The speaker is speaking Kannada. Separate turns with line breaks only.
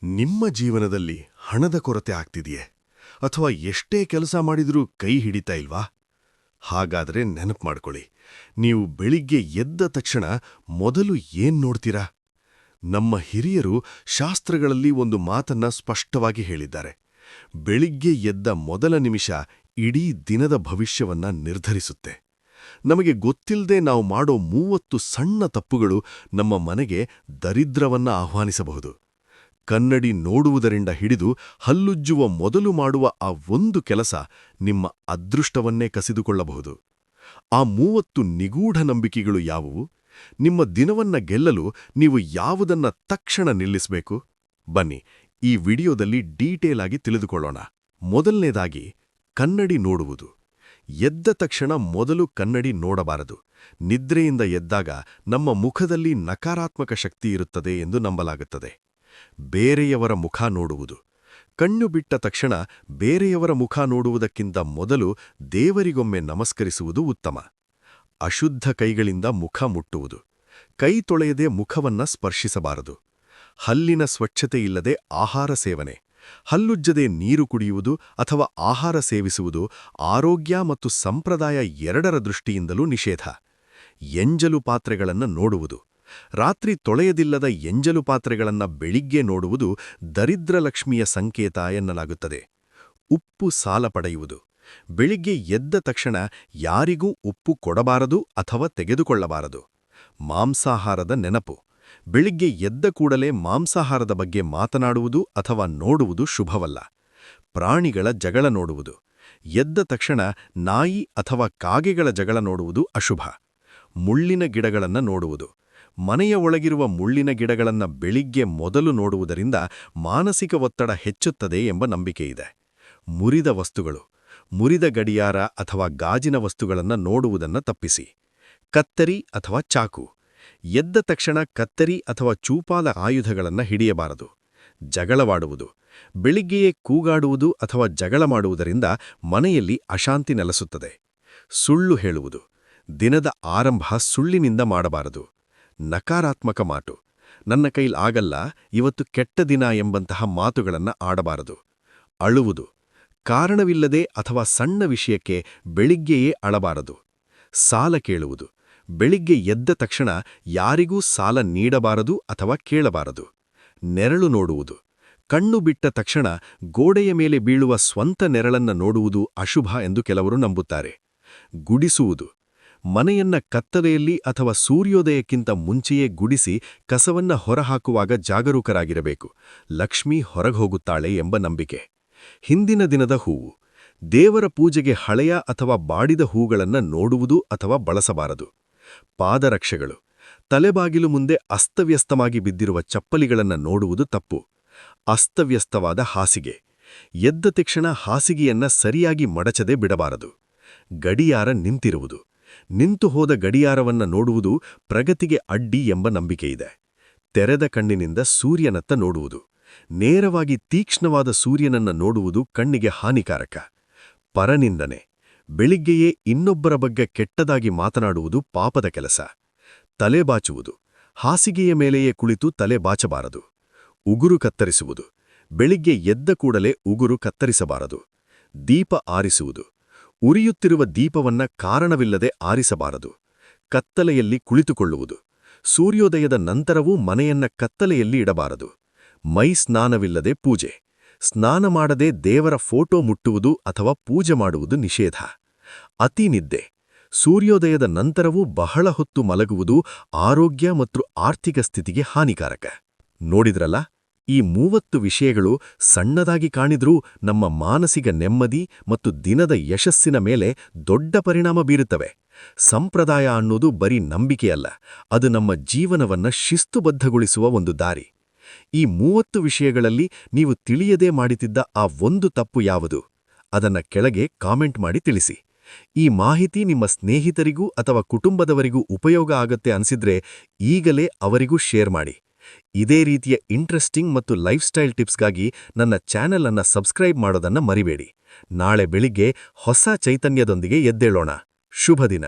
ನಿಮ್ಮ ಜೀವನದಲ್ಲಿ ಹಣದ ಕೊರತೆ ಆಗ್ತಿದೆಯೇ? ಅಥವಾ ಎಷ್ಟೇ ಕೆಲಸ ಮಾಡಿದ್ರೂ ಕೈ ಹಿಡಿತಾ ಇಲ್ವಾ? ಹಾಗಾದ್ರೆ ನೆನಪು ಮಾಡ್ಕೊಳ್ಳಿ, ನೀವು ಬೆಳಿಗ್ಗೆ ಎದ್ದ ತಕ್ಷಣ ಮೊದಲು ಏನ್ ನೋಡ್ತೀರಾ? ನಮ್ಮ ಹಿರಿಯರು ಶಾಸ್ತ್ರಗಳಲ್ಲಿ ಒಂದು ಮಾತನ್ನ ಸ್ಪಷ್ಟವಾಗಿ ಹೇಳಿದ್ದಾರೆ. ಬೆಳಿಗ್ಗೆ ಎದ್ದ ಮೊದಲ ನಿಮಿಷ ಇಡೀ ದಿನದ ಭವಿಷ್ಯವನ್ನ ನಿರ್ಧರಿಸುತ್ತೆ. ನಮಗೆ ಗೊತ್ತಿಲ್ಲದೆ ನಾವು ಮಾಡೋ 30 ಸಣ್ಣ ತಪ್ಪುಗಳು ನಮ್ಮ ಮನೆಗೆ ದರಿದ್ರವನ್ನ ಆಹ್ವಾನಿಸಬಹುದು. ಕನ್ನಡಿ ನೋಡುವುದರಿಂದ ಹಿಡಿದು ಹಲ್ಲುಜ್ಜುವ ಮೊದಲು ಮಾಡುವ ಆ ಒಂದು ಕೆಲಸ ನಿಮ್ಮ ಅದೃಷ್ಟವನ್ನೇ ಕಸಿದುಕೊಳ್ಳಬಹುದು. ಆ 30 ನಿಗೂಢ ನಂಬಿಕೆಗಳು ಯಾವುವು? ನಿಮ್ಮ ದಿನವನ್ನ ಗೆಲ್ಲಲು ನೀವು ಯಾವುದನ್ನ ತಕ್ಷಣ ನಿಲ್ಲಿಸಬೇಕು? ಬನ್ನಿ, ಈ ವಿಡಿಯೋದಲ್ಲಿ ಡೀಟೇಲ್ ಆಗಿ ತಿಳಿದುಕೊಳ್ಳೋಣ. ಮೊದಲನೇದಾಗಿ, ಕನ್ನಡಿ ನೋಡುವುದು. ಎದ್ದ ತಕ್ಷಣ ಮೊದಲು ಕನ್ನಡಿ ನೋಡಬಾರದು. ನಿದ್ರೆಯಿಂದ ಎದ್ದಾಗ ನಮ್ಮ ಮುಖದಲ್ಲಿ ನಕಾರಾತ್ಮಕ ಶಕ್ತಿ ಇರುತ್ತದೆ ಎಂದು ನಂಬಲಾಗುತ್ತದೆ. ಬೇರೆಯವರ ಮುಖ ನೋಡುವುದು. ಕಣ್ಣು ಬಿಟ್ಟ ತಕ್ಷಣ ಬೇರೆಯವರ ಮುಖ ನೋಡುವುದಕ್ಕಿಂತ ಮೊದಲು ದೇವರಿಗೊಮ್ಮೆ ನಮಸ್ಕರಿಸುವುದು ಉತ್ತಮ. ಅಶುದ್ಧ ಕೈಗಳಿಂದ ಮುಖ ಮುಟ್ಟುವುದು. ಕೈ ತೊಳೆಯದೆ ಮುಖವನ್ನ ಸ್ಪರ್ಶಿಸಬಾರದು. ಹಲ್ಲಿನ ಸ್ವಚ್ಛತೆ ಇಲ್ಲದೆ ಆಹಾರ ಸೇವನೆ. ಹಲ್ಲುಜ್ಜದೆ ನೀರು ಕುಡಿಯುವುದು ಅಥವಾ ಆಹಾರ ಸೇವಿಸುವುದು ಆರೋಗ್ಯ ಮತ್ತು ಸಂಪ್ರದಾಯ ಎರಡರ ದೃಷ್ಟಿಯಿಂದಲೂ ನಿಷೇಧ. ಎಂಜಲು ಪಾತ್ರೆಗಳನ್ನು ನೋಡುವುದು. ರಾತ್ರಿ ತೊಳೆಯದಿಲ್ಲದ ಎಂಜಲು ಪಾತ್ರೆಗಳನ್ನು ಬೆಳಿಗ್ಗೆ ನೋಡುವುದು ದರಿದ್ರಲಕ್ಷ್ಮಿಯ ಸಂಕೇತ ಎನ್ನಲಾಗುತ್ತದೆ. ಉಪ್ಪು ಸಾಲ ಪಡೆಯುವುದು. ಬೆಳಿಗ್ಗೆ ಎದ್ದ ತಕ್ಷಣ ಯಾರಿಗೂ ಉಪ್ಪು ಕೊಡಬಾರದು ಅಥವಾ ತೆಗೆದುಕೊಳ್ಳಬಾರದು. ಮಾಂಸಾಹಾರದ ನೆನಪು. ಬೆಳಿಗ್ಗೆ ಎದ್ದ ಕೂಡಲೇ ಮಾಂಸಾಹಾರದ ಬಗ್ಗೆ ಮಾತನಾಡುವುದು ಅಥವಾ ನೋಡುವುದು ಶುಭವಲ್ಲ. ಪ್ರಾಣಿಗಳ ಜಗಳ ನೋಡುವುದು. ಎದ್ದ ತಕ್ಷಣ ನಾಯಿ ಅಥವಾ ಕಾಗೆಗಳ ಜಗಳ ನೋಡುವುದು ಅಶುಭ. ಮುಳ್ಳಿನ ಗಿಡಗಳನ್ನು ನೋಡುವುದು. ಮನೆಯ ಒಳಗಿರುವ ಮುಳ್ಳಿನ ಗಿಡಗಳನ್ನು ಬೆಳಿಗ್ಗೆ ಮೊದಲು ನೋಡುವುದರಿಂದ ಮಾನಸಿಕ ಒತ್ತಡ ಹೆಚ್ಚುತ್ತದೆ ಎಂಬ ನಂಬಿಕೆಯಿದೆ. ಮುರಿದ ವಸ್ತುಗಳು. ಮುರಿದ ಗಡಿಯಾರ ಅಥವಾ ಗಾಜಿನ ವಸ್ತುಗಳನ್ನು ನೋಡುವುದನ್ನು ತಪ್ಪಿಸಿ. ಕತ್ತರಿ ಅಥವಾ ಚಾಕು. ಎದ್ದ ತಕ್ಷಣ ಕತ್ತರಿ ಅಥವಾ ಚೂಪಾದ ಆಯುಧಗಳನ್ನು ಹಿಡಿಯಬಾರದು. ಜಗಳವಾಡುವುದು. ಬೆಳಿಗ್ಗೆಯೇ ಕೂಗಾಡುವುದು ಅಥವಾ ಜಗಳ ಮಾಡುವುದರಿಂದ ಮನೆಯಲ್ಲಿ ಅಶಾಂತಿ ನೆಲೆಸುತ್ತದೆ. ಸುಳ್ಳು ಹೇಳುವುದು. ದಿನದ ಆರಂಭ ಸುಳ್ಳಿನಿಂದ ಮಾಡಬಾರದು. ನಕಾರಾತ್ಮಕ ಮಾತು. ನನ್ನ ಕೈಲ್ ಆಗಲ್ಲ, ಇವತ್ತು ಕೆಟ್ಟ ದಿನ ಎಂಬಂತಹ ಮಾತುಗಳನ್ನು ಆಡಬಾರದು. ಅಳುವುದು. ಕಾರಣವಿಲ್ಲದೆ ಅಥವಾ ಸಣ್ಣ ವಿಷಯಕ್ಕೆ ಬೆಳಿಗ್ಗೆಯೇ ಅಳಬಾರದು. ಸಾಲ ಕೇಳುವುದು. ಬೆಳಿಗ್ಗೆ ಎದ್ದ ತಕ್ಷಣ ಯಾರಿಗೂ ಸಾಲ ನೀಡಬಾರದು ಅಥವಾ ಕೇಳಬಾರದು. ನೆರಳು ನೋಡುವುದು. ಕಣ್ಣು ಬಿಟ್ಟ ತಕ್ಷಣ ಗೋಡೆಯ ಮೇಲೆ ಬೀಳುವ ಸ್ವಂತ ನೆರಳನ್ನ ನೋಡುವುದು ಅಶುಭ ಎಂದು ಕೆಲವರು ನಂಬುತ್ತಾರೆ. ಗುಡಿಸುವುದು. ಮನೆಯನ್ನ ಕತ್ತಲೆಯಲ್ಲಿ ಅಥವಾ ಸೂರ್ಯೋದಯಕ್ಕಿಂತ ಮುಂಚೆಯೇ ಗುಡಿಸಿ ಕಸವನ್ನ ಹೊರಹಾಕುವಾಗ ಜಾಗರೂಕರಾಗಿರಬೇಕು. ಲಕ್ಷ್ಮಿ ಹೊರಗೋಗುತ್ತಾಳೆ ಎಂಬ ನಂಬಿಕೆ. ಹಿಂದಿನ ದಿನದ ಹೂವು. ದೇವರ ಪೂಜೆಗೆ ಹಳೆಯ ಅಥವಾ ಬಾಡಿದ ಹೂಗಳನ್ನು ನೋಡುವುದು ಅಥವಾ ಬಳಸಬಾರದು. ಪಾದರಕ್ಷೆಗಳು. ತಲೆಬಾಗಿಲು ಮುಂದೆ ಅಸ್ತವ್ಯಸ್ತವಾಗಿ ಬಿದ್ದಿರುವ ಚಪ್ಪಲಿಗಳನ್ನು ನೋಡುವುದು ತಪ್ಪು. ಅಸ್ತವ್ಯಸ್ತವಾದ ಹಾಸಿಗೆ. ಎದ್ದ ತಕ್ಷಣ ಹಾಸಿಗೆಯನ್ನ ಸರಿಯಾಗಿ ಮಡಚದೆ ಬಿಡಬಾರದು. ಗಡಿಯಾರ ನಿಂತಿರುವುದು. ನಿಂತು ಹೋದ ಗಡಿಯಾರವನ್ನ ನೋಡುವುದು ಪ್ರಗತಿಗೆ ಅಡ್ಡಿ ಎಂಬ ನಂಬಿಕೆಯಿದೆ. ತೆರೆದ ಕಣ್ಣಿನಿಂದ ಸೂರ್ಯನತ್ತ ನೋಡುವುದು. ನೇರವಾಗಿ ತೀಕ್ಷ್ಣವಾದ ಸೂರ್ಯನನ್ನ ನೋಡುವುದು ಕಣ್ಣಿಗೆ ಹಾನಿಕಾರಕ. ಪರನಿಂದನೆ. ಬೆಳಿಗ್ಗೆಯೇ ಇನ್ನೊಬ್ಬರ ಬಗ್ಗೆ ಕೆಟ್ಟದಾಗಿ ಮಾತನಾಡುವುದು ಪಾಪದ ಕೆಲಸ. ತಲೆಬಾಚುವುದು. ಹಾಸಿಗೆಯ ಮೇಲೆಯೇ ಕುಳಿತು ತಲೆ ಬಾಚಬಾರದು. ಉಗುರು ಕತ್ತರಿಸುವುದು. ಬೆಳಿಗ್ಗೆ ಎದ್ದ ಕೂಡಲೇ ಉಗುರು ಕತ್ತರಿಸಬಾರದು. ದೀಪ ಆರಿಸುವುದು. ಉರಿಯುತ್ತಿರುವ ದೀಪವನ್ನ ಕಾರಣವಿಲ್ಲದೆ ಆರಿಸಬಾರದು. ಕತ್ತಲೆಯಲ್ಲಿ ಕುಳಿತುಕೊಳ್ಳುವುದು. ಸೂರ್ಯೋದಯದ ನಂತರವೂ ಮನೆಯನ್ನ ಕತ್ತಲೆಯಲ್ಲಿ ಇಡಬಾರದು. ಮೈ ಸ್ನಾನವಿಲ್ಲದೆ ಪೂಜೆ. ಸ್ನಾನ ಮಾಡದೆ ದೇವರ ಫೋಟೋ ಮುಟ್ಟುವುದು ಅಥವಾ ಪೂಜೆ ಮಾಡುವುದು ನಿಷೇಧ. ಅತಿ ನಿದ್ದೆ. ಸೂರ್ಯೋದಯದ ನಂತರವೂ ಬಹಳ ಹೊತ್ತು ಮಲಗುವುದು ಆರೋಗ್ಯ ಮತ್ತು ಆರ್ಥಿಕ ಸ್ಥಿತಿಗೆ ಹಾನಿಕಾರಕ. ನೋಡಿದ್ರಲ್ಲ, ಈ 30 ವಿಷಯಗಳು ಸಣ್ಣದಾಗಿ ಕಾಣಿದ್ರೂ ನಮ್ಮ ಮಾನಸಿಕ ನೆಮ್ಮದಿ ಮತ್ತು ದಿನದ ಯಶಸ್ಸಿನ ಮೇಲೆ ದೊಡ್ಡ ಪರಿಣಾಮ ಬೀರುತ್ತವೆ. ಸಂಪ್ರದಾಯ ಅನ್ನೋದು ಬರೀ ನಂಬಿಕೆಯಲ್ಲ, ಅದು ನಮ್ಮ ಜೀವನವನ್ನ ಶಿಸ್ತುಬದ್ಧಗೊಳಿಸುವ ಒಂದು ದಾರಿ. ಈ 30 ವಿಷಯಗಳಲ್ಲಿ ನೀವು ತಿಳಿಯದೇ ಮಾಡುತ್ತಿದ್ದ ಆ ಒಂದು ತಪ್ಪು ಯಾವುದು? ಅದನ್ನ ಕೆಳಗೆ ಕಾಮೆಂಟ್ ಮಾಡಿ ತಿಳಿಸಿ. ಈ ಮಾಹಿತಿ ನಿಮ್ಮ ಸ್ನೇಹಿತರಿಗೂ ಅಥವಾ ಕುಟುಂಬದವರಿಗೂ ಉಪಯೋಗ ಆಗತ್ತೆ ಅನ್ಸಿದ್ರೆ ಈಗಲೇ ಅವರಿಗೂ ಶೇರ್ ಮಾಡಿ. ಇದೇ ರೀತಿಯ ಇಂಟ್ರೆಸ್ಟಿಂಗ್ ಮತ್ತು ಲೈಫ್ ಸ್ಟೈಲ್ ಟಿಪ್ಸ್ಗಾಗಿ ನನ್ನ ಚಾನೆಲ್ ಅನ್ನು ಸಬ್ಸ್ಕ್ರೈಬ್ ಮಾಡೋದನ್ನ ಮರಿಬೇಡಿ. ನಾಳೆ ಬೆಳಿಗ್ಗೆ ಹೊಸ ಚೈತನ್ಯದೊಂದಿಗೆ ಎದ್ದೇಳೋಣ. ಶುಭ ದಿನ.